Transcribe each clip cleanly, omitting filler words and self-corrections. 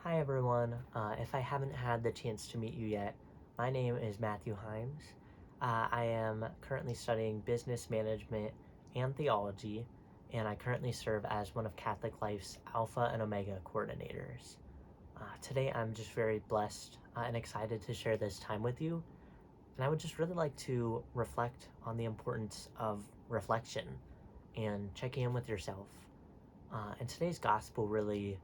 Hi everyone. If I haven't had the chance to meet you yet, my name is Matthew Himes. I am currently studying business management and theology, and I currently serve as one of Catholic Life's Alpha and Omega coordinators. Today I'm just very blessed and excited to share this time with you, and I would just really like to reflect on the importance of reflection and checking in with yourself. And today's gospel really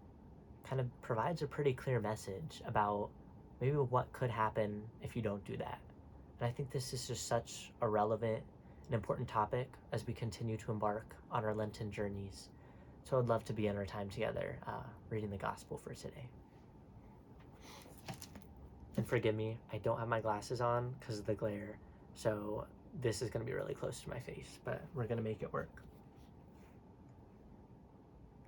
kind of provides a pretty clear message about maybe what could happen if you don't do that. And I think this is just such a relevant and important topic as we continue to embark on our Lenten journeys. So I'd love to be in our time together reading the gospel for today. And forgive me, I don't have my glasses on because of the glare, so this is going to be really close to my face, but we're going to make it work.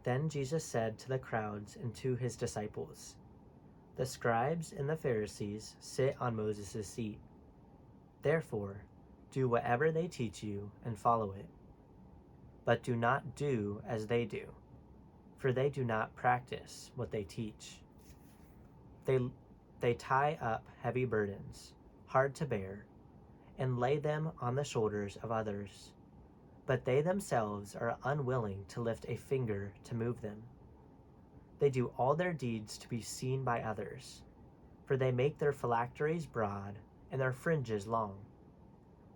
Then Jesus said to the crowds and to his disciples, "The scribes and the Pharisees sit on Moses' seat. Therefore, do whatever they teach you and follow it. But do not do as they do, for they do not practice what they teach. They tie up heavy burdens, hard to bear, and lay them on the shoulders of others. But they themselves are unwilling to lift a finger to move them. They do all their deeds to be seen by others, for they make their phylacteries broad and their fringes long.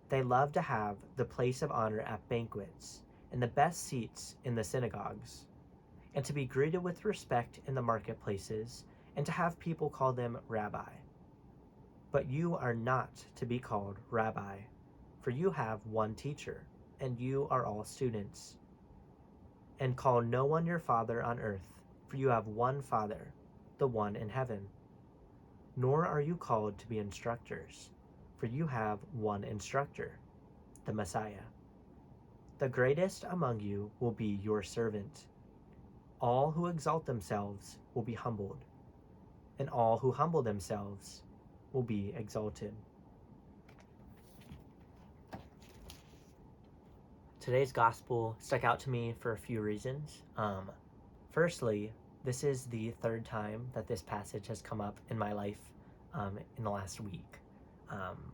They love to have the place of honor at banquets and the best seats in the synagogues, and to be greeted with respect in the marketplaces, and to have people call them rabbi. But you are not to be called rabbi, for you have one teacher, and you are all students. And call no one your father on earth, for you have one Father, the one in heaven. Nor are you called to be instructors, for you have one instructor, the Messiah. The greatest among you will be your servant. All who exalt themselves will be humbled, and all who humble themselves will be exalted." Today's gospel stuck out to me for a few reasons. Firstly, this is the third time that this passage has come up in my life in the last week.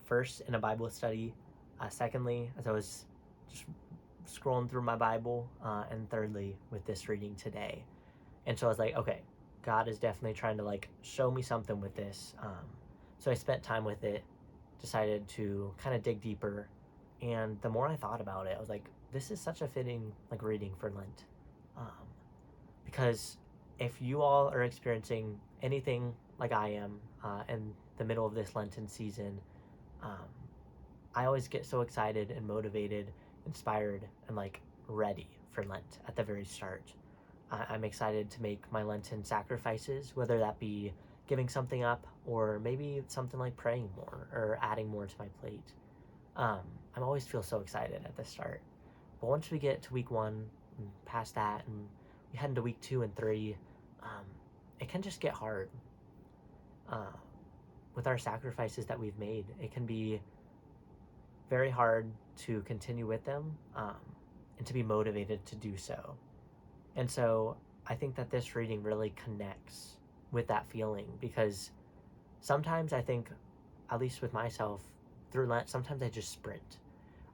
First, in a Bible study. Secondly, as I was just scrolling through my Bible. And thirdly, with this reading today. And so I was like, okay, God is definitely trying to show me something with this. So I spent time with it, decided to kind of dig deeper. And the more I thought about it, I was like, this is such a fitting reading for Lent. Because if you all are experiencing anything like I am in the middle of this Lenten season, I always get so excited and motivated, inspired, and ready for Lent at the very start. I'm excited to make my Lenten sacrifices, whether that be giving something up or maybe something like praying more or adding more to my plate. I always feel so excited at the start. But once we get to week 1 and past that and we head into week 2 and 3, it can just get hard. With our sacrifices that we've made, it can be very hard to continue with them and to be motivated to do so. And so I think that this reading really connects with that feeling, because sometimes I think, at least with myself, through Lent, sometimes I just sprint.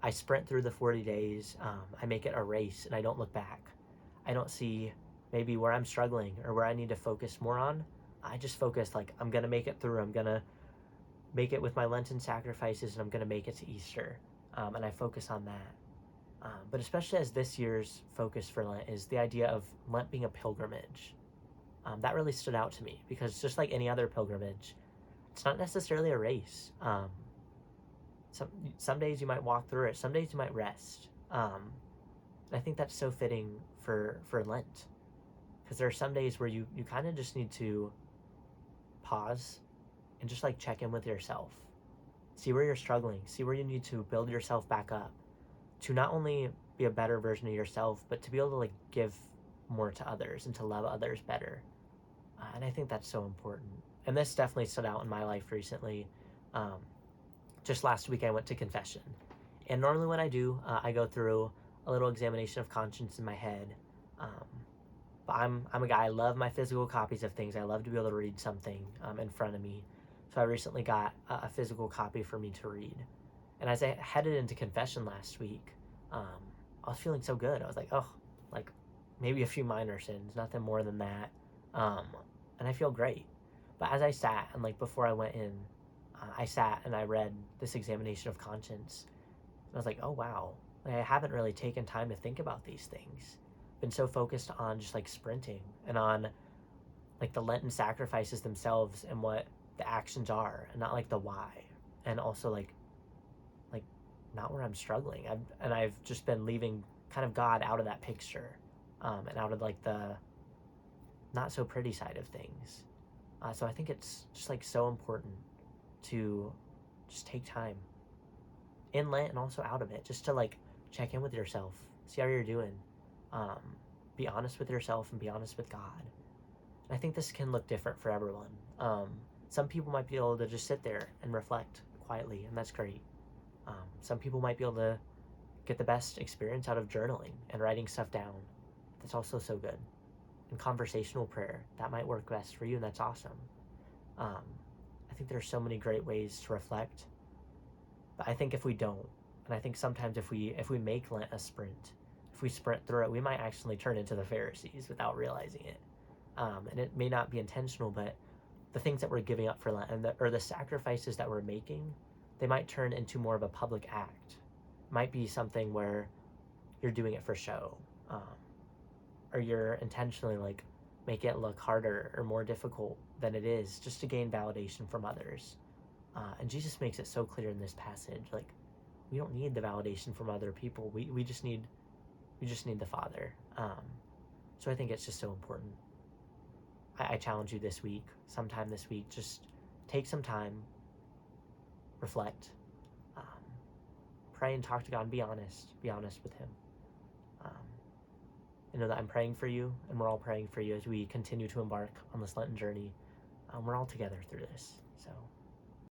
I sprint through the 40 days. I make it a race and I don't look back. I don't see maybe where I'm struggling or where I need to focus more on. I just focus I'm going to make it through. I'm going to make it with my Lenten sacrifices, and I'm going to make it to Easter. And I focus on that. But especially as this year's focus for Lent is the idea of Lent being a pilgrimage. That really stood out to me, because just like any other pilgrimage, it's not necessarily a race. Some days you might walk through it, some days you might rest. I think that's so fitting for Lent, because there are some days where you kind of just need to pause and just check in with yourself, see where you're struggling, see where you need to build yourself back up, to not only be a better version of yourself, but to be able to give more to others and to love others better. And I think that's so important. And this definitely stood out in my life recently. Just last week I went to confession, and normally when I do, I go through a little examination of conscience in my head. But I'm a guy, I love my physical copies of things. I love to be able to read something in front of me. So I recently got a physical copy for me to read. And as I headed into confession last week, I was feeling so good. I was like, oh, like maybe a few minor sins, nothing more than that. Um, and I feel great. But as I sat and like before I went in, I sat and I read this examination of conscience. And I was like, oh wow, like, I haven't really taken time to think about these things. Been so focused on just like sprinting and on like the Lenten sacrifices themselves and what the actions are, and not like the why. And also like not where I'm struggling. I've just been leaving kind of God out of that picture, and out of like the not so pretty side of things. So I think it's just like so important to just take time in Lent and also out of it, just to like check in with yourself, see how you're doing, um, be honest with yourself and be honest with God. And I think this can look different for everyone. Some people might be able to just sit there and reflect quietly, and that's great. Some people might be able to get the best experience out of journaling and writing stuff down. That's also so good. And conversational prayer, that might work best for you, and that's awesome. Um, I think there's so many great ways to reflect, but I think if we don't, and I think sometimes if we make Lent a sprint, if we sprint through it, we might actually turn into the Pharisees without realizing it. And it may not be intentional, but the things that we're giving up for Lent or the sacrifices that we're making, they might turn into more of a public act. It might be something where you're doing it for show, or you're intentionally like make it look harder or more difficult than it is just to gain validation from others. And Jesus makes it so clear in this passage, like we don't need the validation from other people. We just need the Father. So I think it's just so important. I challenge you this week, sometime this week, just take some time, reflect, um, pray and talk to God, and be honest with Him. Um, I know that I'm praying for you, and we're all praying for you as we continue to embark on this Lenten journey. We're all together through this. So